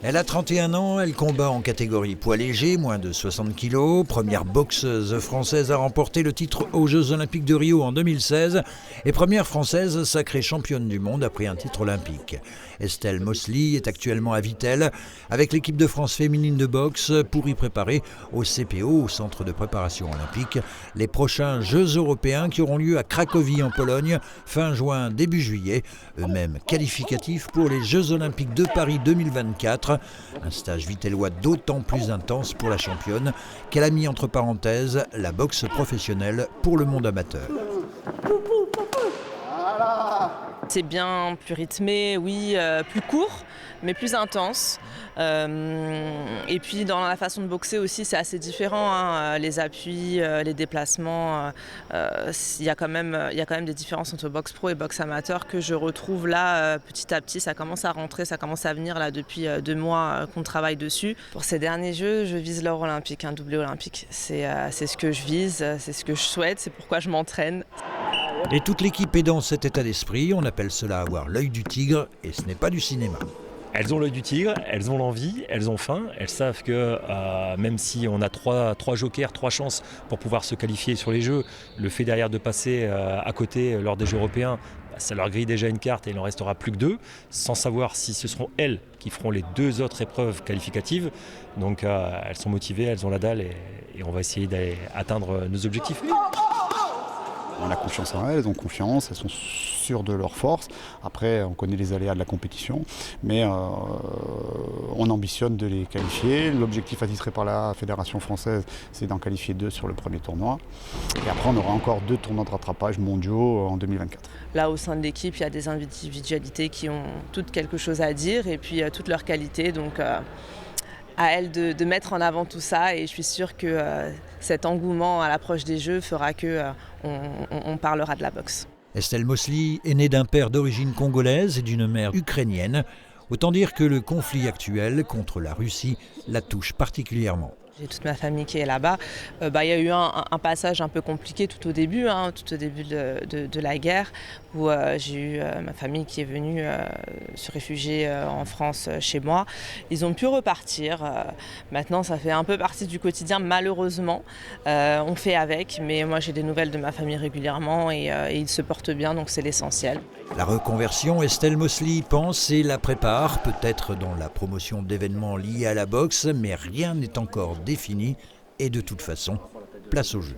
Elle a 31 ans, elle combat en catégorie poids léger, moins de 60 kg. Première boxeuse française à remporter le titre aux Jeux Olympiques de Rio en 2016 et première française sacrée championne du monde après un titre olympique. Estelle Mosley est actuellement à Vittel avec l'équipe de France féminine de boxe pour y préparer au CPO, au Centre de préparation olympique, les prochains Jeux européens qui auront lieu à Cracovie en Pologne fin juin, début juillet, eux-mêmes qualificatifs pour les Jeux Olympiques de Paris 2024. Un stage vittellois d'autant plus intense pour la championne qu'elle a mis entre parenthèses la boxe professionnelle pour le monde amateur. C'est bien plus rythmé, oui, plus court, mais plus intense. Et puis dans la façon de boxer aussi, c'est assez différent, hein. Les appuis, les déplacements, il y a quand même des différences entre boxe pro et boxe amateur que je retrouve là petit à petit. Ça commence à rentrer, ça commence à venir là depuis 2 mois qu'on travaille dessus. Pour ces derniers Jeux, je vise l'or olympique, un doublé olympique. C'est ce que je vise, c'est ce que je souhaite, c'est pourquoi je m'entraîne. Et toute l'équipe est dans cet état d'esprit, on appelle cela avoir l'œil du tigre et ce n'est pas du cinéma. Elles ont l'œil du tigre, elles ont l'envie, elles ont faim, elles savent que même si on a trois jokers, 3 chances pour pouvoir se qualifier sur les Jeux, le fait derrière de passer à côté lors des Jeux européens, ça leur grille déjà une carte et il n'en restera plus que 2, sans savoir si ce seront elles qui feront les 2 autres épreuves qualificatives. Donc elles sont motivées, elles ont la dalle et on va essayer d'atteindre nos objectifs. On a confiance en elles, elles ont confiance, elles sont sûres de leur force. Après, on connaît les aléas de la compétition, mais on ambitionne de les qualifier. L'objectif attitré par la Fédération française, c'est d'en qualifier 2 sur le premier tournoi. Et après, on aura encore 2 tournois de rattrapage mondiaux en 2024. Là, au sein de l'équipe, il y a des individualités qui ont toutes quelque chose à dire et puis toutes leurs qualités. Donc, à elle de mettre en avant tout ça et je suis sûre que cet engouement à l'approche des Jeux fera qu'on parlera de la boxe. Estelle Mosley est née d'un père d'origine congolaise et d'une mère ukrainienne. Autant dire que le conflit actuel contre la Russie la touche particulièrement. J'ai toute ma famille qui est là-bas. Il y a eu un passage un peu compliqué tout au début de la guerre, où j'ai eu ma famille qui est venue se réfugier en France chez moi. Ils ont pu repartir. Maintenant, ça fait un peu partie du quotidien, malheureusement. On fait avec, mais moi j'ai des nouvelles de ma famille régulièrement et ils se portent bien, donc c'est l'essentiel. La reconversion, Estelle Mosley pense et la prépare, peut-être dans la promotion d'événements liés à la boxe, mais rien n'est encore défini et de toute façon, place au jeu.